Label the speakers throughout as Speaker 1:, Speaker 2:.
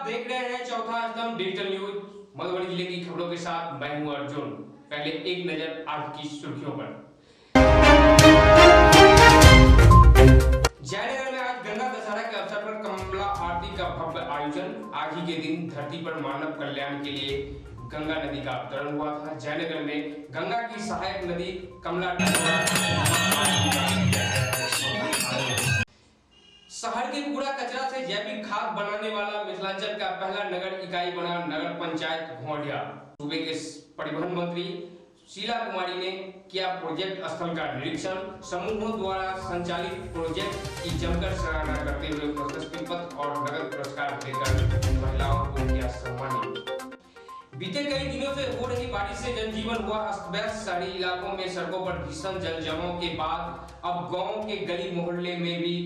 Speaker 1: आप देख रहे हैं चौथा स्तंभ डिजिटल न्यूज। मधुबनी जिले की खबरों के साथ मैं हूं अर्जुन। पहले एक नजर आज की सुर्खियों पर। जयनगर में आज गंगा दशहरा के अवसर पर कमला आरती का भव्य आयोजन। आज ही के दिन धरती पर मानव कल्याण के लिए गंगा नदी का अवतरण हुआ था। जयनगर में गंगा की सहायक नदी कमला शहर के कूड़ा कचरा से जैविक खाद बनाने वाला मिथिलांचल का पहला नगर इकाई बना नगर पंचायत घोड़िया। सूबे के परिवहन मंत्री शीला कुमारी ने किया प्रोजेक्ट स्थल का निरीक्षण। समूहों द्वारा संचालित प्रोजेक्ट की जमकर सराहना करते हुए प्रशस्ति पत्र और नगद पुरस्कार देकर महिलाओं को किया सम्मानित। बीते कई दिनों से हो रही बारिश से जनजीवन हुआ अस्त-व्यस्त। शहरी इलाकों में सड़कों पर भीषण जल जमाव के बाद अब गांव के गली मोहल्ले में भी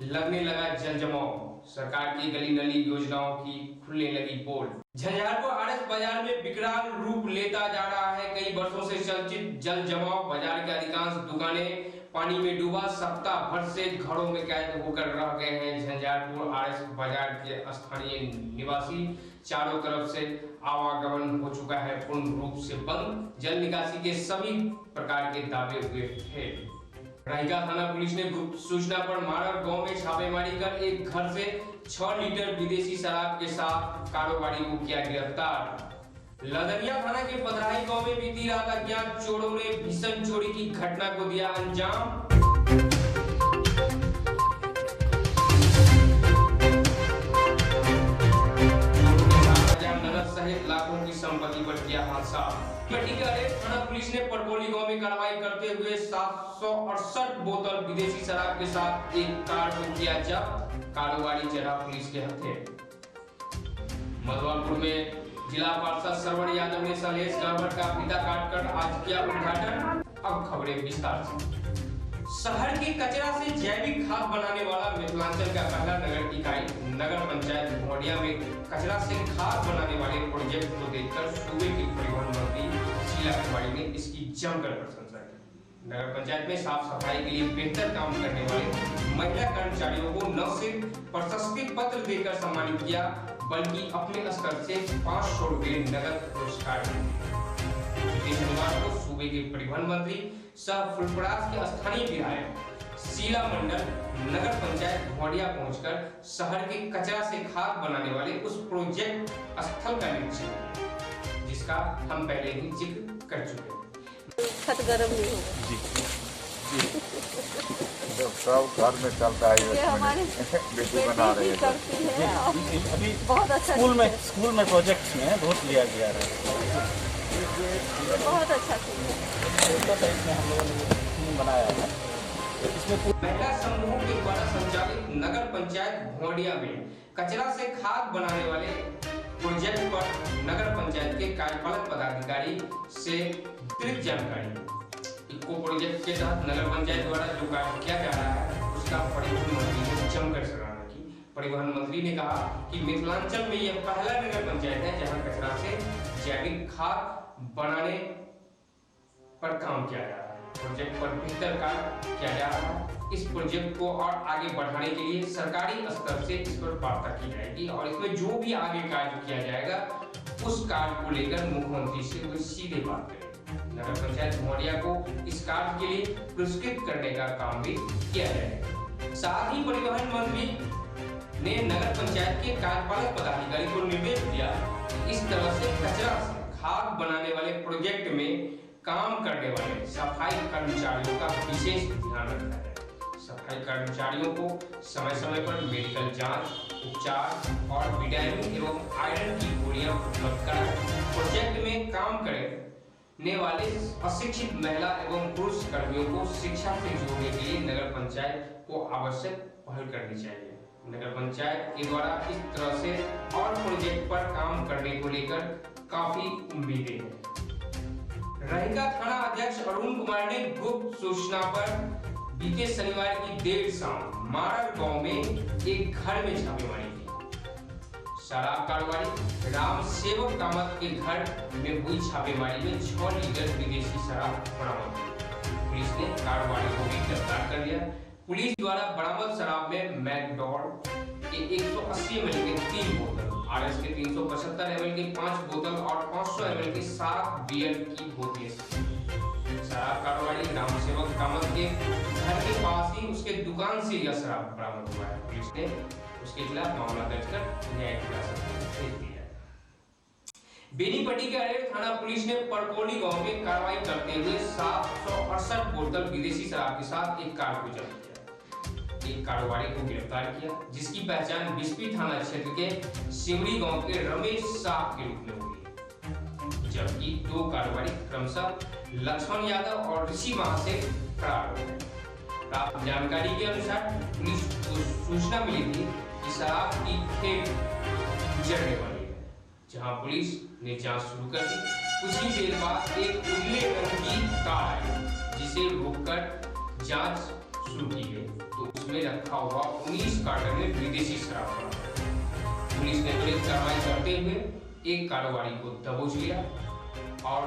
Speaker 1: लगने लगा जल जमाव। सरकार की गली नली योजनाओं की खुलने लगी पोल। झंझारपुर आरएस बाजार में विकराल रूप लेता जा रहा है। कई वर्षों से चर्चित जल जमाव। बाजार के अधिकांश दुकानें पानी में डूबा। सप्ताह भर से घरों में कैद होकर रह गए हैं। झंझारपुर आरएस बाजार के स्थानीय निवासी चारों तरफ से आवागमन हो चुका है पूर्ण रूप से बंद। जल निकासी के सभी प्रकार के दावे हुए थे। रायका थाना पुलिस ने गुप्त सूचना पर मारर गांव में छापेमारी कर एक घर से 6 लीटर विदेशी शराब के साथ कारोबारी को किया गिरफ्तार। लदनिया थाना के पथराही गांव में बीती रात अज्ञात चोरों ने भीषण चोरी की घटना को दिया अंजाम। सहित लाखों की संपत्ति पर किया हादसा। थाना पुलिस ने परबोली गांव में कार्रवाई करते हुए 768 बोतल विदेशी शराब के साथ एक कार को किया जब्त। कारोबारी चढ़ा पुलिस के हत्थे। मधुबनपुर में जिला पार्षद श्रवण यादव ने सलेश गहवर का फीता काटकर आज किया उद्घाटन। अब खबरें विस्तार से। शहर के कचरा से जैविक खाद बनाने वाला मिथिलांचल का पहला नगर इकाई नगर पंचायत घोड़िया में कचरा से खाद बनाने वाले प्रोजेक्ट को देखकर सूबे के परिवहन मंत्री शीला कुमारी ने इसकी जमकर प्रशंसा की। नगर पंचायत में साफ सफाई के लिए बेहतर काम करने वाले महिला कर्मचारियों को न सिर्फ प्रशस्ति पत्र देकर सम्मानित किया बल्कि अपने स्तर से 500 रुपए नगद पुरस्कार को सूबे के परिवहन मंत्री सह फुलपरास के स्थानीय विधायक शीला मंडल नगर पंचायत घोड़िया पहुंचकर शहर के कचरा से खाद बनाने वाले उस प्रोजेक्ट स्थल का निरीक्षण जिसका हम पहले ही जिक्र कर चुके हैं।
Speaker 2: खत गरम नहीं होगा
Speaker 3: जी सब घर में चलता है।
Speaker 2: ये हमारे
Speaker 3: बेटी बना रही है
Speaker 2: अभी बहुत अच्छा
Speaker 4: स्कूल में प्रोजेक्ट्स में बहुत लिया गया है।
Speaker 2: बहुत अच्छा
Speaker 4: हम लोगों ने बनाया है। इसमें
Speaker 1: महिला समूहों के द्वारा संचालित नगर पंचायत घोड़िया में कचरा से खाद बनाने वाले प्रोजेक्ट पर नगर पंचायत के कार्यपालक पदाधिकारी से विस्तृत जानकारी। इको प्रोजेक्ट के तहत नगर पंचायत द्वारा जो कार्य किया जा रहा है उसका परिवहन मंत्री ने जमकर सराहना की। परिवहन मंत्री ने कहा कि मिथिलांचल में यह पहला नगर पंचायत है जहां कचरा से जैविक खाद बनाने पर काम किया जा रहा है। प्रोजेक्ट पर बेहतर कार्य किया जा रहा है। इस प्रोजेक्ट को और आगे बढ़ाने के लिए सरकारी स्तर से इस पर वार्ता की जाएगी और इसमें जो भी आगे कार्य किया जाएगा उस कार्य को लेकर मुख्यमंत्री से वो सीधे बात करेंगे। नगर पंचायत घोड़िया को इस कार्य के लिए पुरस्कृत करने का काम भी किया जाएगा। साथ ही परिवहन मंत्री ने नगर पंचायत के कार्यपालक पदाधिकारी को निर्देश दिया कि इस तरह से कचरा से खाद बनाने वाले प्रोजेक्ट में काम करने वाले सफाई कर्मचारियों का विशेष ध्यान रखा जाए। सफाई कर्मचारियों को समय समय पर मेडिकल जांच, उपचार और विटामिन एवं आयरन की गोलियां उपलब्ध कराएं। प्रोजेक्ट में काम करने वाले अशिक्षित महिला एवं पुरुष कर्मियों को शिक्षा से जोड़ने के लिए नगर पंचायत को आवश्यक पहल करनी चाहिए। नगर पंचायत के द्वारा इस तरह से और प्रोजेक्ट पर काम करने को लेकर काफी उम्मीदें हैं। रहिका थाना अध्यक्ष अरुण कुमार ने गुप्त सूचना पर बीते शनिवार की देर शाम मारर गांव में एक घर में छापेमारी की। शराब कारोबारी राम सेवक कामत के घर में हुई छापेमारी में 6 लीटर विदेशी शराब बरामद हुई। पुलिस ने कारोबारी को भी गिरफ्तार कर लिया। पुलिस द्वारा बरामद शराब में मैकडॉल के 180 ml के 3 बोतल, आरएस 70 ml की 5 बोतल और 500 ml की 7 बियर की बोतलें। शराब कारोबारी ग्राम सेवक कामत के घर के पास ही उसके दुकान से यह शराब बरामद हुआ है। पुलिस ने उसके खिलाफ मामला दर्ज कर न्यायिक हिरासत में भेज दिया। बेनीपट्टी के अरेर थाना पुलिस ने परकोली गांव में कार्रवाई करते हुए 768 बोतल विदेशी शराब के साथ एक कार को जब्त किया। एक कारोबारी को गिरफ्तार किया, जिसकी पहचान बिस्पी थाना क्षेत्र के सिमरी गांव के रमेश साह के रूप में हुई, जबकि 2 कारोबारी क्रमशः लक्ष्मण यादव और ऋषि महा से फरार हो गए। प्राप्त जानकारी के अनुसार पुलिस को सूचना मिली थी कि शराब की खेप गुजरने वाली है, जहां पुलिस ने जांच शुरू कर दी। कुछ ही देर बाद एक उजले रंग की कार आई, जिसे रोककर जांच शुरू की गई तो उसमें रखा हुआ 19 कार्टन में विदेशी शराब था। पुलिस ने त्वरित कार्रवाई करते हुए एक कारोबारी को दबोच लिया और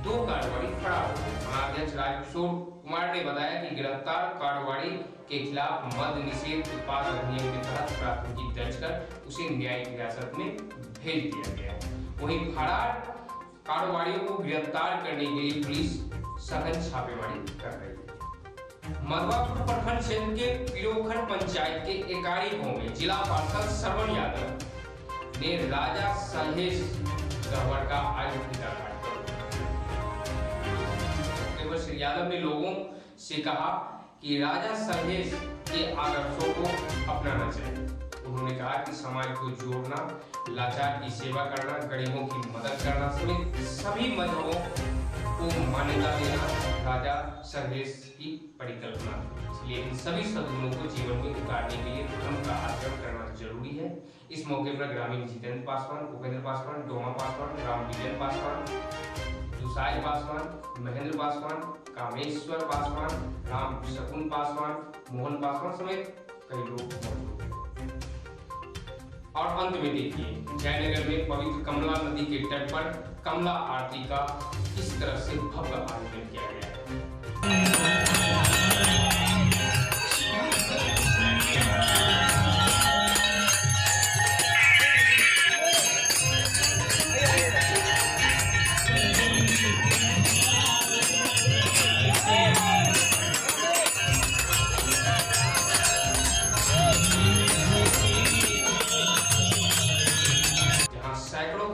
Speaker 1: 2 कारोबारी फरार हो गए। थानाध्यक्ष राजकिशोर कुमार ने बताया कि गिरफ्तार कारोबारी के खिलाफ मद्य निषेध उत्पाद अधिनियम के तहत प्राथमिकी दर्ज कर उसे न्यायिक हिरासत में भेज दिया गया है। वहीं फरार कारोबारियों को गिरफ्तार करने के लिए पुलिस सघन छापेमारी कर रही है। मधवापुर प्रखंड क्षेत्र के पिरोखर पंचायत के एकारी गांव में जिला पार्षद श्रवण यादव ने राजा सलहेश गहवर का आज पिता श्री यादव ने लोगों से कहा कि राजा सलहेश के आदर्शों को अपनाना चाहिए। उन्होंने कहा कि समाज को जोड़ना, लाचार की सेवा करना, गरीबों की मदद करना समेत सभी मजहबों को मान्यता देना राजा सलहेश की परिकल्पना थी। इसलिए इन सभी सद्गुणों को जीवन में उतारने के लिए धर्म का आचरण करना जरूरी है। इस मौके पर ग्रामीण जितेंद्र पासवान, उपेंद्र पासवान, डोमा पासवान, राम विजय पासवान, दुसाई पासवान, महेंद्र पासवान, कामेश्वर पासवान, राम शकुन पासवान, मोहन पासवान समेत कई लोग मौजूद थे। और अंत में देखिए, जयनगर में पवित्र कमला नदी के तट पर कमला आरती का किस तरह से भव्य आयोजन किया गया है।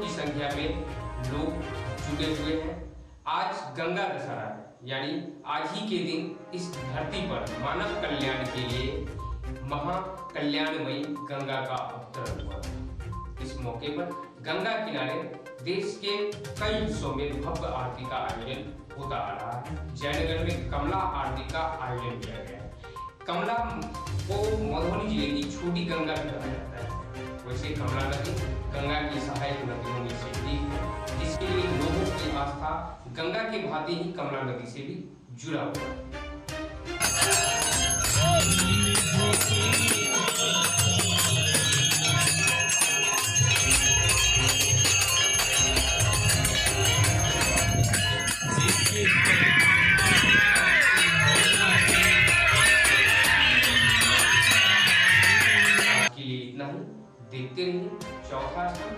Speaker 1: संख्या में लोग जुटे हुए हैं। आज गंगा दशहरा है, यानी आज ही के दिन इस धरती पर मानव कल्याण के लिए महाकल्याणमयी गंगा का अवतरण हुआ। इस मौके पर गंगा किनारे देश के कई हिस्सों में भव्य आरती का आयोजन होता आ रहा है। जयनगर में कमला आरती का आयोजन किया गया है। कमला को मधुबनी जिले की छोटी गंगा भी कहा जाता है। वैसे कमला नदी गंगा की सहायक नदियों में से एक है, जिसके लिए लोगों की आस्था गंगा के भांति ही कमला नदी से भी जुड़ा हुआ है। देखते रहिए चौथा स्थान।